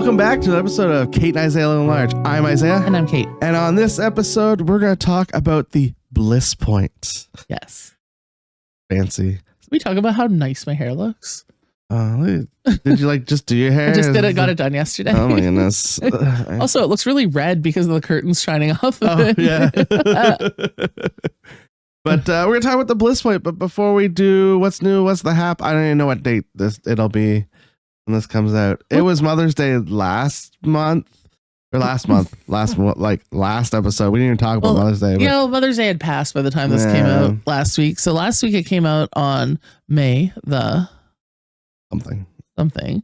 Welcome back to an episode of Kate and Isaiah Live Large. I'm Isaiah. And I'm Kate. And on this episode, we're going to talk about the Bliss Point. Yes. Fancy. We talk about how nice my hair looks. Did you just do your hair? I just got it done yesterday. Oh my goodness. Also, it looks really red because of the curtains shining off of it. Yeah. But we're going to talk about the Bliss Point. But before we do what's new, what's the hap, I don't even know what date it'll be when this comes out. It was Mother's Day last episode. We didn't even talk about Mother's Day. But Mother's Day had passed by the time this came out last week. So last week it came out on May the something.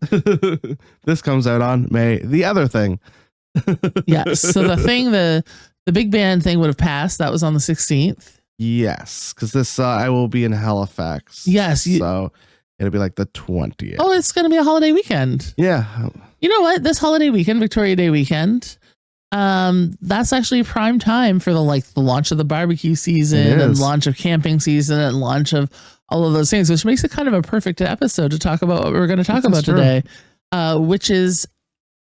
This comes out on May the other thing. Yes. So the big band thing would have passed. That was on the 16th. Yes, because this I will be in Halifax. Yes. So it'll be like the 20th. Oh, it's going to be a holiday weekend. Yeah. You know what? This holiday weekend, Victoria Day weekend, that's actually prime time for the launch of the barbecue season and launch of camping season and launch of all of those things, which makes it kind of a perfect episode to talk about what we're going to talk about today, which is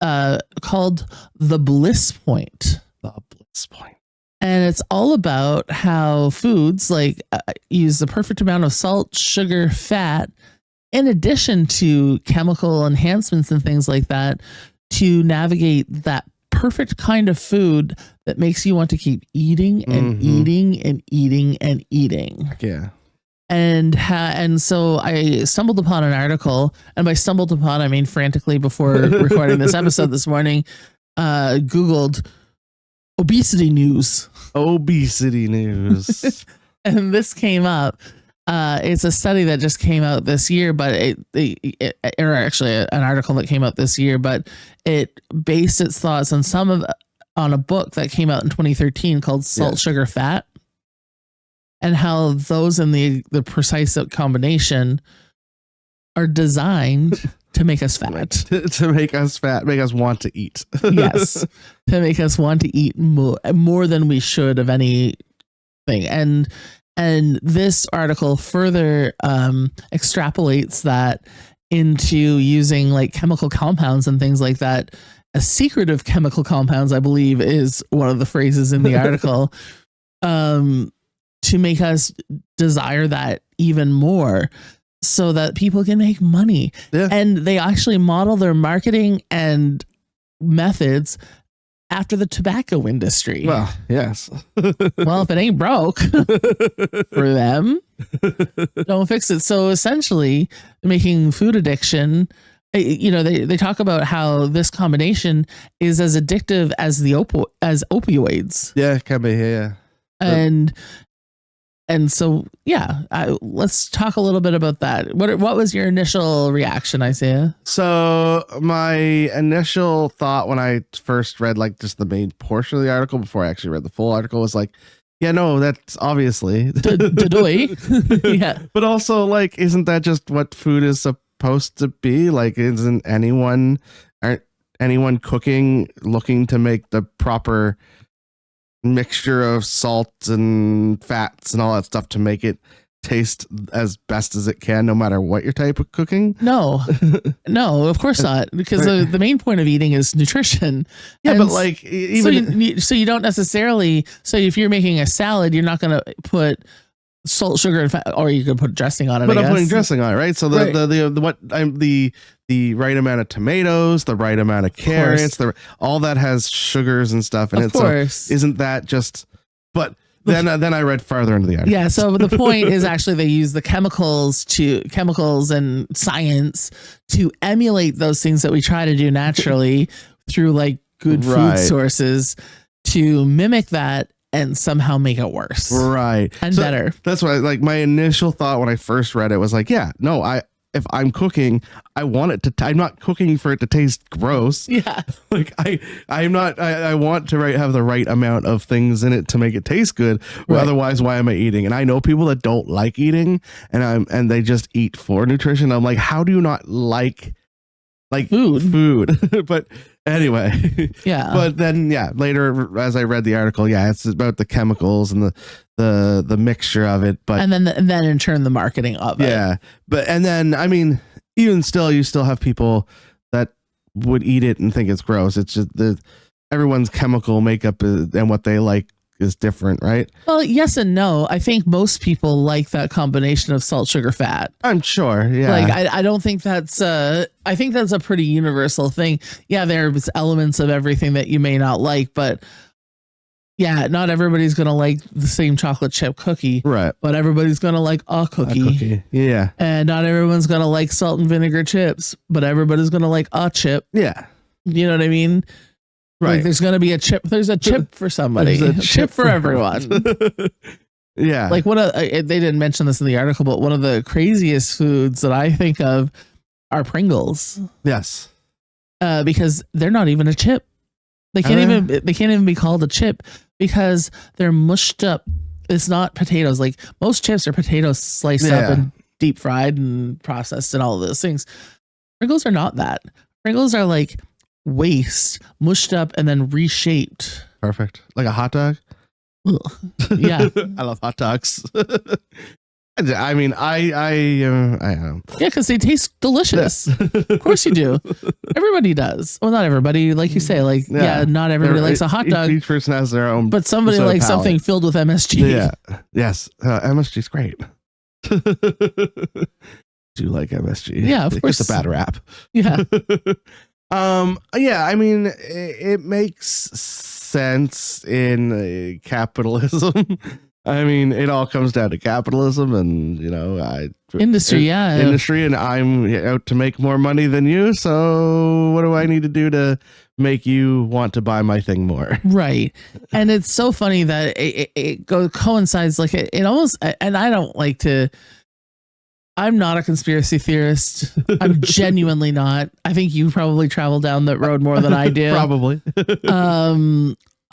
called the Bliss Point. The Bliss Point. And it's all about how foods use the perfect amount of salt, sugar, fat, in addition to chemical enhancements and things like that, to navigate that perfect kind of food that makes you want to keep eating and eating and eating and eating. Yeah. And so I stumbled upon an article, and by stumbled upon, I mean frantically before recording this episode this morning, Googled obesity news. Obesity news. And this came up. It's a study that just came out this year, but or actually an article that came out this year, but it based its thoughts on a book that came out in 2013 called Salt, Sugar, Fat, and how those in the precise combination are designed to make us fat. to make us fat, make us want to eat. Yes. To make us want to eat more than we should of anything. And this article further extrapolates that into using chemical compounds and things like that. A secret of chemical compounds, I believe, is one of the phrases in the article, to make us desire that even more, so that people can make money. Yeah. And they actually model their marketing and methods after the tobacco industry. Well, yes. Well, if it ain't broke for them, don't fix it. So essentially, making food addiction, they talk about how this combination is as addictive as as opioids. Yeah, it can be. Yeah. And so, let's talk a little bit about that. What was your initial reaction, Isaiah? So my initial thought when I first read just the main portion of the article before I actually read the full article was that's obviously. Yeah. But also isn't that just what food is supposed to be? Aren't anyone cooking looking to make the proper mixture of salt and fats and all that stuff to make it taste as best as it can, no matter what your type of cooking? No, of course not, because the main point of eating is nutrition. Yeah, and but even so you don't necessarily. So if you're making a salad, you're not going to put salt, sugar, and fat, or you could put dressing on it. But I'm putting dressing on it, right? So the right amount of tomatoes, the right amount of carrots, all that has sugars and stuff in it. Of course. So isn't that just? But then I read farther into the article. Yeah. So the point is actually they use the chemicals and science to emulate those things that we try to do naturally through good food sources to mimic that and somehow make it worse. Right. And better. That's what my initial thought when I first read it was if I'm cooking, I want it to, I'm not cooking for it to taste gross. Yeah. I want to have the right amount of things in it to make it taste good. Right. Otherwise, why am I eating? And I know people that don't like eating and they just eat for nutrition. I'm like, how do you not like food? But anyway, yeah. But then, later as I read the article, it's about the chemicals and the mixture of it. But and then in turn the marketing of it. Yeah, but and then I mean, even still, you still have people that would eat it and think it's gross. It's just everyone's chemical makeup and what they like is different, right? Well, yes and no. I think most people like that combination of salt, sugar, fat. I'm sure. Yeah. Like, I don't think that's I think that's a pretty universal thing. Yeah, there's elements of everything that you may not like, but yeah, not everybody's going to like the same chocolate chip cookie. Right. But everybody's going to like a cookie. Yeah. And not everyone's going to like salt and vinegar chips, but everybody's going to like a chip. Yeah. You know what I mean? Right. Like there's going to be a chip. There's a chip for somebody. There's A chip for everyone. Yeah. Like they didn't mention this in the article, but one of the craziest foods that I think of are Pringles. Yes. Because they're not even a chip. They can't even be called a chip because they're mushed up. It's not potatoes. Like most chips are potatoes sliced up and deep fried and processed and all of those things. Pringles are not that. Pringles are like waste mushed up and then reshaped. Perfect. Like a hot dog. Ugh. Yeah. I love hot dogs. I mean, I Yeah, because they taste delicious. Of course you do. Everybody does. Well, not everybody, like you say. Like, not everybody likes a hot dog. Each person has their own. But somebody likes something filled with MSG. Yeah. Yes. MSG's great. Do like MSG? Yeah, of course. It's a bad rap. Yeah. Yeah. I mean, it makes sense in capitalism. I mean, it all comes down to capitalism and, industry. Industry. And I'm out to make more money than you. So what do I need to do to make you want to buy my thing more? Right. And it's so funny that it coincides like it almost, and I don't like to, I'm not a conspiracy theorist. I'm genuinely not. I think you probably travel down that road more than I do. Probably.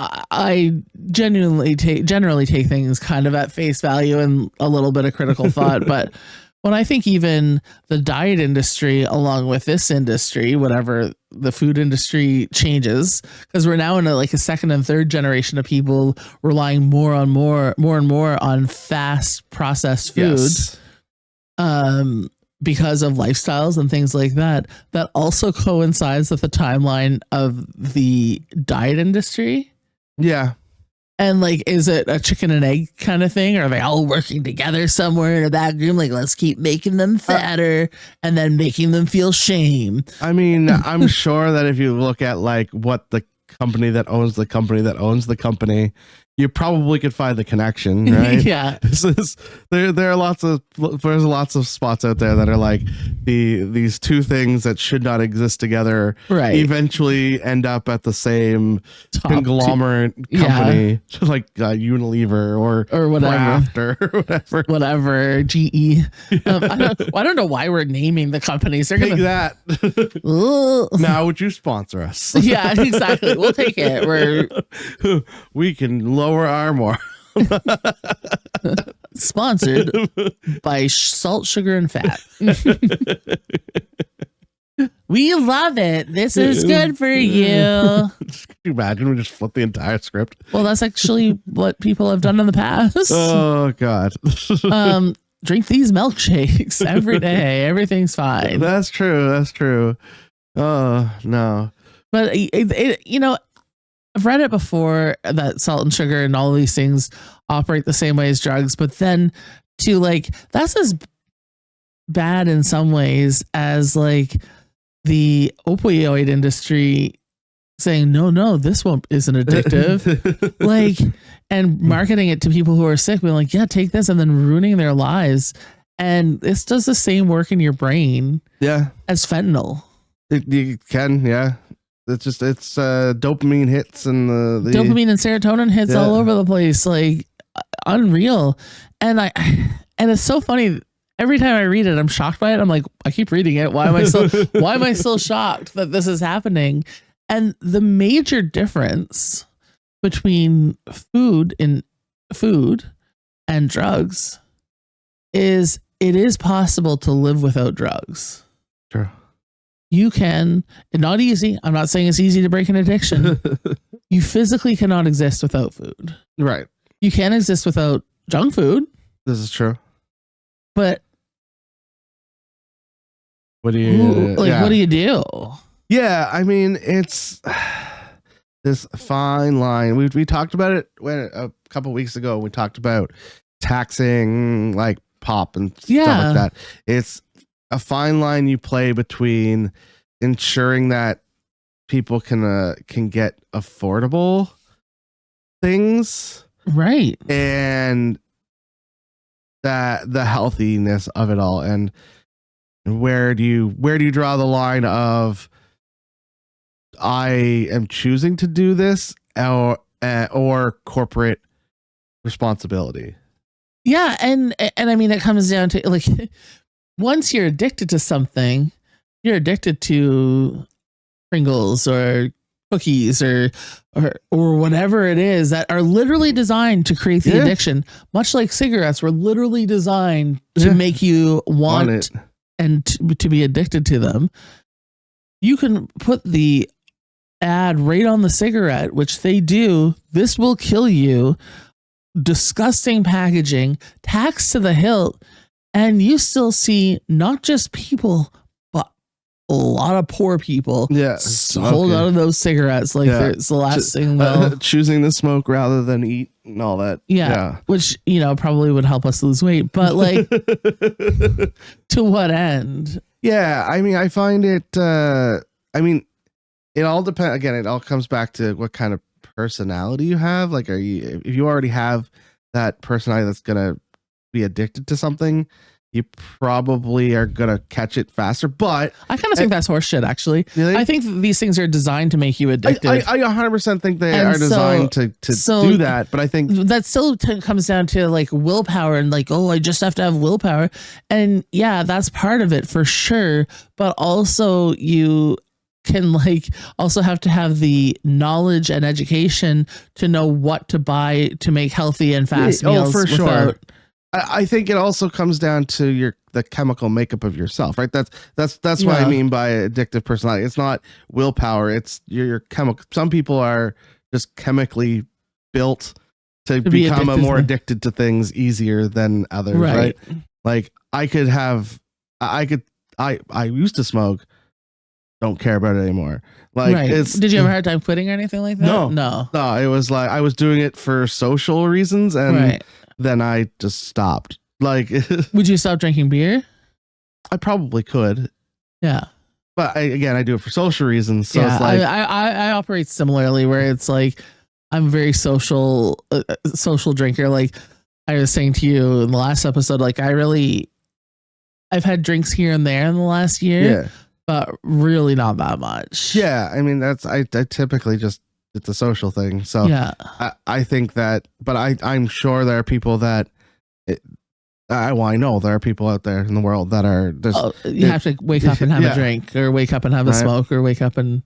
I generally take things kind of at face value and a little bit of critical thought. But when I think even the diet industry, along with this industry, whatever the food industry changes, because we're now in a second and third generation of people relying more and more on fast processed food. Yes. Because of lifestyles and things like that, that also coincides with the timeline of the diet industry. Yeah. And is it a chicken and egg kind of thing? Or are they all working together somewhere in a back room? Like, let's keep making them fatter and then making them feel shame. I mean, I'm sure that if you look at what the company that owns the company that owns the company, you probably could find the connection, right? Yeah. There are lots of spots out there that are like these two things that should not exist together, right? Eventually end up at the same conglomerate company, like Unilever or whatever, Kraft or whatever, GE. I don't know why we're naming the companies. They're take that. Now, would you sponsor us? Yeah, exactly. We'll take it. We can lower our more. Sponsored by salt, sugar, and fat. We love it. This is good for you. Can you imagine we just flip the entire script? Well, that's actually what people have done in the past. Oh God. Drink these milkshakes every day. Everything's fine. That's true. Oh no. But I've read it before that salt and sugar and all these things operate the same way as drugs, but then that's as bad in some ways as the opioid industry saying, no, this isn't addictive. And marketing it to people who are sick, being like, yeah, take this, and then ruining their lives. And this does the same work in your brain as fentanyl. You can, yeah. It's dopamine hits and the dopamine and serotonin hits all over the place, unreal. And it's so funny. Every time I read it, I'm shocked by it. I'm like, I keep reading it. Why am I still shocked that this is happening? And the major difference between food and drugs is it is possible to live without drugs. True. You can, not easy. I'm not saying it's easy to break an addiction. You physically cannot exist without food. Right. You can exist without junk food. This is true. But what do you what do you do? Yeah, I mean, it's this fine line. We talked about it when a couple weeks ago. We talked about taxing like pop and stuff like that. It's a fine line you play between ensuring that people can get affordable things, right, and that the healthiness of it all, and where do you draw the line of I am choosing to do this or corporate responsibility. Yeah, and I mean, it comes down to like once you're addicted to something, you're addicted to Pringles or cookies or whatever it is that are literally designed to create the addiction. Much like cigarettes were literally designed to make you want it and to be addicted to them. You can put the ad right on the cigarette, which they do. This will kill you. Disgusting packaging, tax to the hilt, and you still see not just people, but a lot of poor people hold out of those cigarettes like it's the last thing they'll choosing to smoke rather than eat and all that. Which probably would help us lose weight, but like to what end? I mean, I find it it all depends. Again, it all comes back to what kind of personality you have. Like, if you already have that personality that's gonna be addicted to something, you probably are gonna catch it faster. But I kind of think that's horseshit, actually. Really? I think these things are designed to make you addicted. I 100% think they are designed to do that. But I think that still comes down to like willpower and like, I just have to have willpower. And yeah, that's part of it for sure. But also you can like also have to have the knowledge and education to know what to buy to make healthy and fast meals. For sure. I think it also comes down to the chemical makeup of yourself, right? That's what I mean by addictive personality. It's not willpower. It's your chemical. Some people are just chemically built to become more addicted to things easier than others, right? Like I used to smoke. Don't care about it anymore. Like, did you have a hard time quitting or anything like that? No. It was like I was doing it for social reasons, and then I just stopped. Like, would you stop drinking beer? I probably could. Yeah, but I do it for social reasons. So it's like I operate similarly, where it's like I'm a very social drinker. Like I was saying to you in the last episode, like I've had drinks here and there in the last year. Yeah. But really not that much. Yeah, I mean I typically just it's a social thing. So I think that, but I'm sure there are people that I know there are people out there in the world that are just you have to wake up and have a drink, or wake up and have a smoke, or wake up and.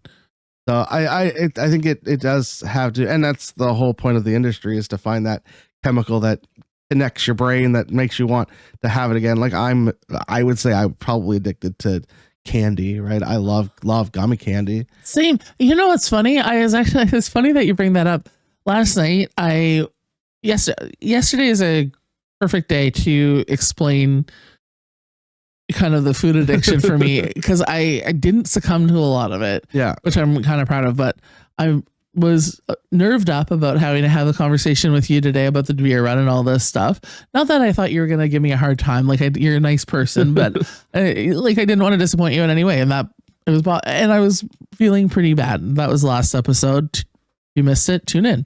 So I think it does have to, and that's the whole point of the industry, is to find that chemical that connects your brain, that makes you want to have it again. Like I would say I'm probably addicted to candy, right? I love gummy candy. Same. You know what's funny? It's funny that you bring that up. Last night, yesterday is a perfect day to explain kind of the food addiction for me, because I didn't succumb to a lot of it, which I'm kind of proud of, but I was nerved up about having to have a conversation with you today about the beer run and all this stuff. Not that I thought you were going to give me a hard time. Like you're a nice person, but I didn't want to disappoint you in any way. And and I was feeling pretty bad. That was the last episode. If you missed it, tune in.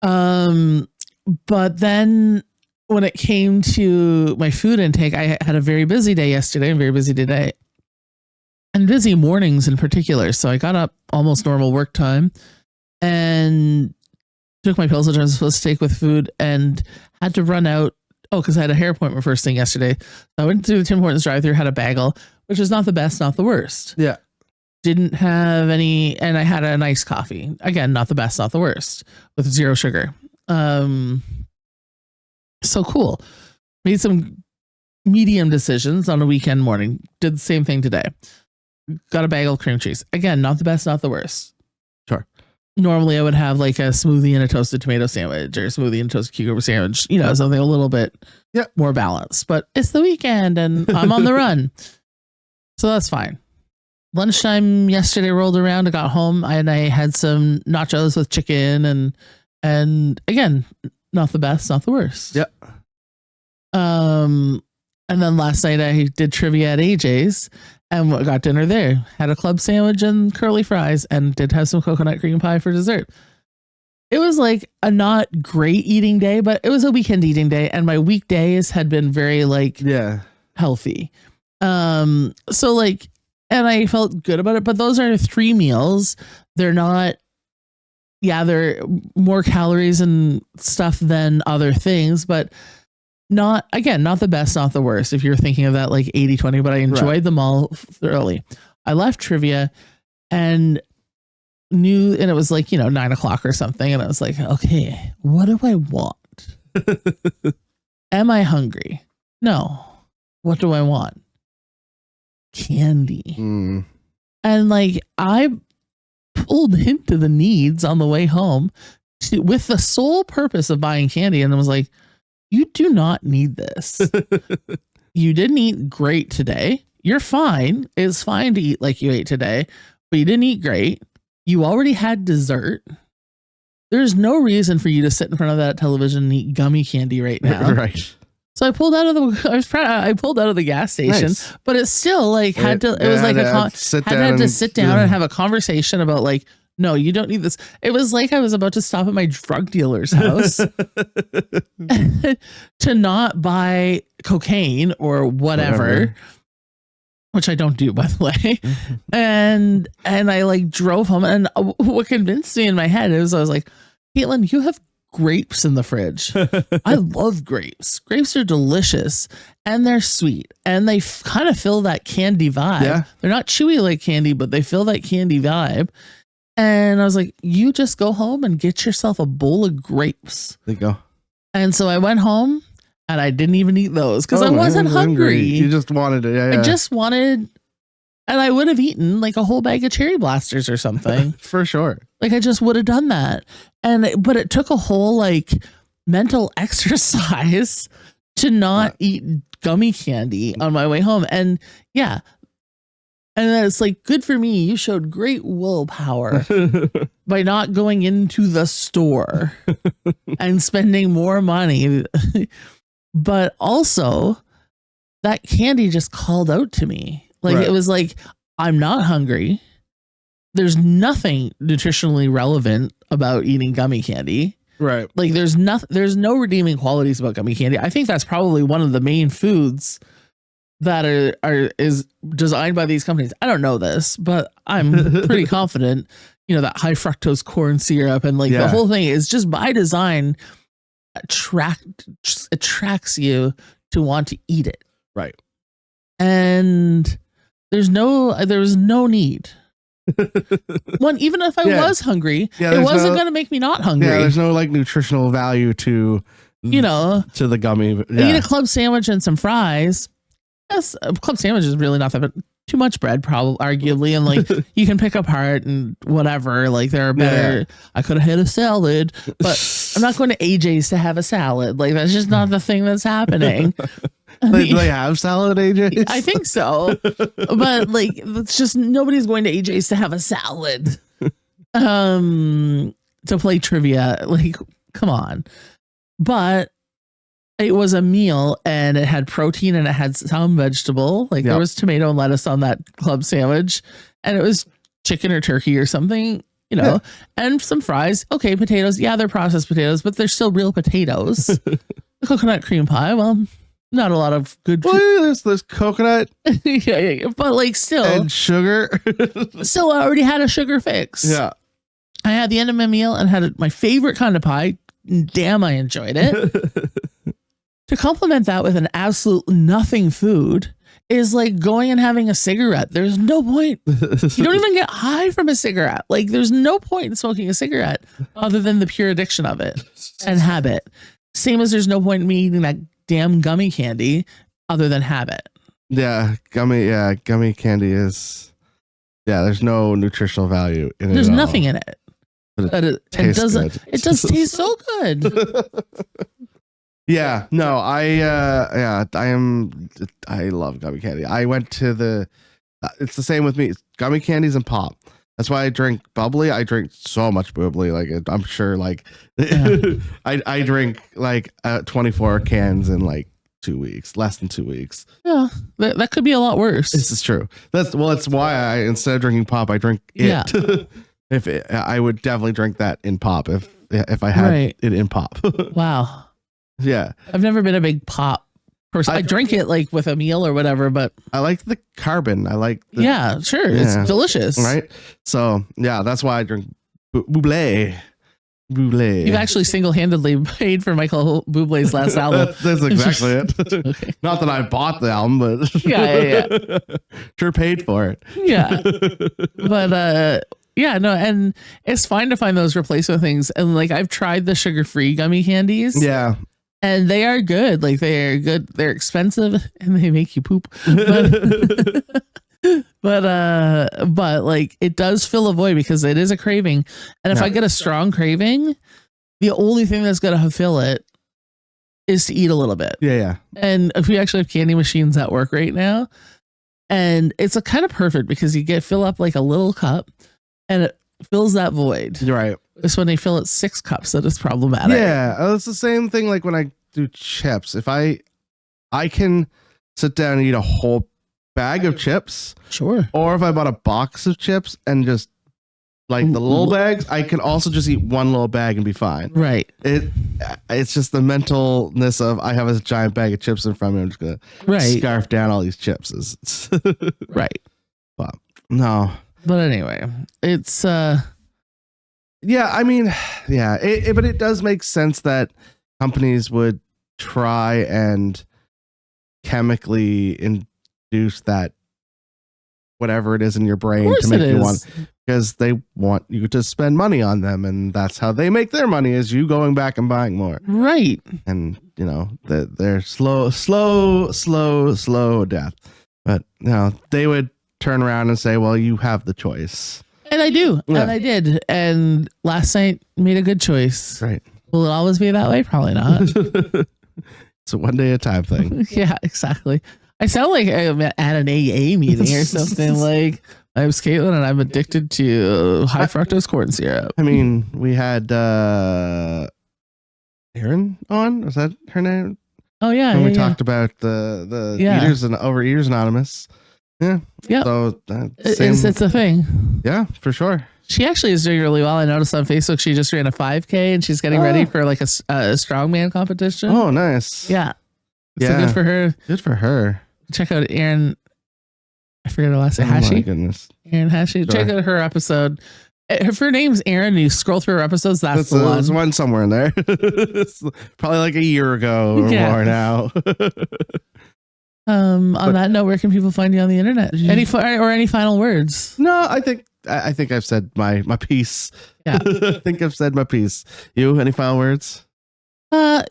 But then when it came to my food intake, I had a very busy day yesterday and very busy today. And busy mornings in particular. So I got up almost normal work time and took my pills that I was supposed to take with food, and had to run out. Because I had a hair appointment first thing yesterday. I went to the Tim Hortons drive-thru, had a bagel, which is not the best, not the worst. Yeah. Didn't have any, and I had a nice coffee. Again, not the best, not the worst, with 0 sugar. So cool. Made some medium decisions on a weekend morning. Did the same thing today. Got a bagel of cream cheese. Again, not the best, not the worst. Sure. Normally I would have like a smoothie and a toasted tomato sandwich, or a smoothie and a toasted cucumber sandwich, something a little bit more balanced. But it's the weekend and I'm on the run. So that's fine. lunchtime yesterday rolled around. I got home and I had some nachos with chicken and again, not the best, not the worst. Yep. And then last night I did trivia at AJ's and got dinner there. Had a club sandwich and curly fries and did have some coconut cream pie for dessert. It was like a not great eating day, but it was a weekend eating day. And my weekdays had been very like healthy. So like, and I felt good about it, but those are 3 meals. They're not, they're more calories and stuff than other things, but not the best, not the worst. If you're thinking of that like 80-20, but I enjoyed them all thoroughly. I left trivia and it was like, 9 o'clock or something. And I was like, okay, what do I want? Am I hungry? No. What do I want? Candy. And like, I pulled into the needs on the way home with the sole purpose of buying candy. And I was like, you do not need this. You didn't eat great today. You're fine. It's fine to eat like you ate today, but you didn't eat great. You already had dessert. There's no reason for you to sit in front of that television and eat gummy candy right now. Right. So I pulled out of the gas station, but it still like had to sit down and have a conversation about like, no, you don't need this. It was like I was about to stop at my drug dealer's house to not buy cocaine or whatever, which I don't do, by the way. And I like drove home, and what convinced me in my head is I was like, Caitlin, you have grapes in the fridge. I love grapes. Grapes are delicious and they're sweet and they kind of fill that candy vibe. Yeah. They're not chewy like candy, but they fill that candy vibe. And I was like, you just go home and get yourself a bowl of grapes. There you go. And so I went home and I didn't even eat those because I wasn't hungry. You just wanted it. Yeah. I just wanted, and I would have eaten like a whole bag of cherry blasters or something. For sure. Like I just would have done that. But it took a whole like mental exercise to not eat gummy candy on my way home. And yeah. And then it's like, good for me. You showed great willpower by not going into the store and spending more money. But also that candy just called out to me. Like it was like, I'm not hungry. There's nothing nutritionally relevant about eating gummy candy. Right. Like there's no redeeming qualities about gummy candy. I think that's probably one of the main foods that is designed by these companies. I don't know this, but I'm pretty confident, that high fructose corn syrup and like the whole thing is just by design attracts you to want to eat it. Right. And there was no need. Even if I was hungry, it wasn't going to make me not hungry. Yeah, there's no like nutritional value to the gummy. Yeah. Eat a club sandwich and some fries. Yes, a club sandwich is really not that, but too much bread, probably, arguably, and like you can pick apart and whatever. Like there are better. Yeah. I could have had a salad, but I'm not going to AJ's to have a salad. Like that's just not the thing that's happening. Do they have salad at AJ's? I think so, but like it's just nobody's going to AJ's to have a salad. To play trivia, like come on, but. It was a meal and it had protein and it had some vegetable. Like there was tomato and lettuce on that club sandwich and it was chicken or turkey or something, and some fries. Okay. Potatoes. Yeah. They're processed potatoes, but they're still real potatoes. Coconut cream pie. Well, not a lot of good. Well, there's coconut. yeah. But like still. And sugar. So I already had a sugar fix. Yeah. I had the end of my meal and had my favorite kind of pie. Damn, I enjoyed it. To complement that with an absolute nothing food is like going and having a cigarette. There's no point. You don't even get high from a cigarette. Like there's no point in smoking a cigarette other than the pure addiction of it and habit. Same as there's no point in me eating that damn gummy candy other than habit. Yeah. Gummy candy is, there's no nutritional value in it. There's nothing in it. But it does taste so good. Yeah, no, I love gummy candy. I went to It's the same with me. It's gummy candies and pop. That's why I drink bubbly. I drink so much bubbly. Like I'm sure like I drink like 24 cans in like 2 weeks, less than 2 weeks. Yeah, that could be a lot worse. This is true. That's why I, instead of drinking pop, I drink it. Yeah. I would definitely drink that in pop if I had it in pop. Wow. Yeah. I've never been a big pop person. I drink it like with a meal or whatever, but I like the carbon. I like sure. It's delicious. Right. So yeah, that's why I drink Bublé. You've actually single-handedly paid for Michael Bublé's last album. That's exactly it. Okay. Not that I bought the album, but yeah. Sure paid for it. Yeah. But no, and it's fine to find those replacement things. And like I've tried the sugar-free gummy candies. Yeah. And they are good. Like they are good. They're expensive and they make you poop. But like it does fill a void because it is a craving. And if I get a strong craving, the only thing that's going to fulfill it is to eat a little bit. Yeah. And if we actually have candy machines at work right now, and it's a kind of perfect because you fill up like a little cup and it fills that void. Right. It's when they fill it 6 cups that it's problematic. Yeah. It's the same thing like when I do chips. If I can sit down and eat a whole bag of chips. Sure. Or if I bought a box of chips and just like the little bags, I can also just eat one little bag and be fine. Right. It's just the mentalness of I have a giant bag of chips in front of me. I'm just gonna scarf down all these chips. Right. But no. But anyway, it's yeah, I mean, yeah, but it does make sense that companies would try and chemically induce that whatever it is in your brain to make you want, because they want you to spend money on them, and that's how they make their money, is you going back and buying more. Right. And you know, they're slow death. But you know, they would turn around and say, well, you have the choice. And I do. Yeah. And I did. And last night made a good choice. Right. Will it always be that way? Probably not. It's a one day at a time thing. Yeah, exactly. I sound like I'm at an AA meeting or something. Like, I'm Caitlin and I'm addicted to high fructose corn syrup. I mean, we had Erin on. Was that her name? Oh, yeah. When we talked about the Eaters and Overeaters Anonymous. Yeah. Yeah. So it's a thing. Yeah, for sure. She actually is doing really well. I noticed on Facebook she just ran a 5K and she's getting ready for like a strongman competition. Oh, nice. Yeah. So good for her. Good for her. Check out Erin. I forget her last name. Hashi. Oh my goodness. Erin Hashi. Sure. Check out her episode. If her name's Erin and you scroll through her episodes, that's the one. There's one somewhere in there. Probably like a year ago or more now. On that note, where can people find you on the internet? Any final words? No, I think I've said my piece. Yeah. I think I've said my piece. You, any final words? No,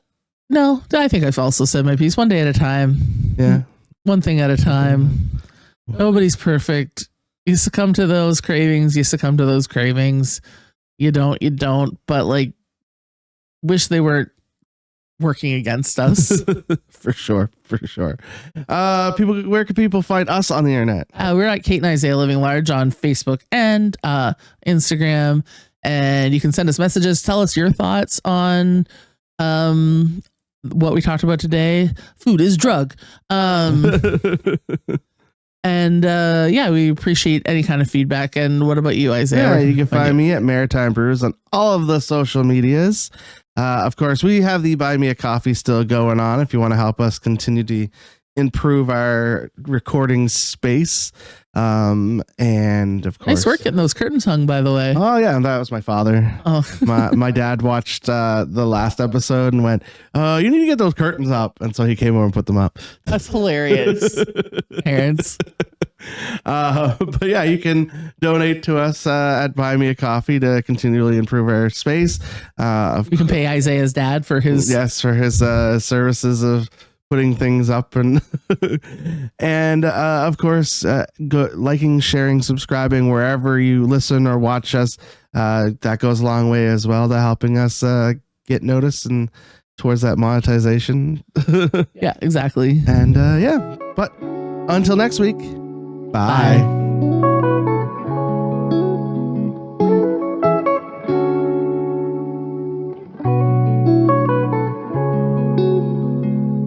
I think I've also said my piece. One day at a time. Yeah. One thing at a time. Nobody's perfect. You succumb to those cravings. You don't, but like wish they weren't working against us. For sure. Where can people find us on the internet? We're at Kate and Isaiah Living Large on Facebook and Instagram, and you can send us messages. Tell us your thoughts on what we talked about today. Food is drug. And we appreciate any kind of feedback. And what about you, Isaiah? Yeah, you can find me at Maritime Brews on all of the social medias. Of course, we have the Buy Me a Coffee still going on if you want to help us continue to improve our recording space. And of course, nice work getting those curtains hung, by the way. Oh yeah, that was my father. Oh, my dad watched the last episode and went, you need to get those curtains up, and so he came over and put them up. That's hilarious. Parents. But yeah, you can donate to us at Buy Me a Coffee to continually improve our space. You can pay Isaiah's dad for his services of putting things up and of course liking, sharing, subscribing wherever you listen or watch us. That goes a long way as well to helping us get noticed and towards that monetization. Yeah, exactly. And but until next week, Bye.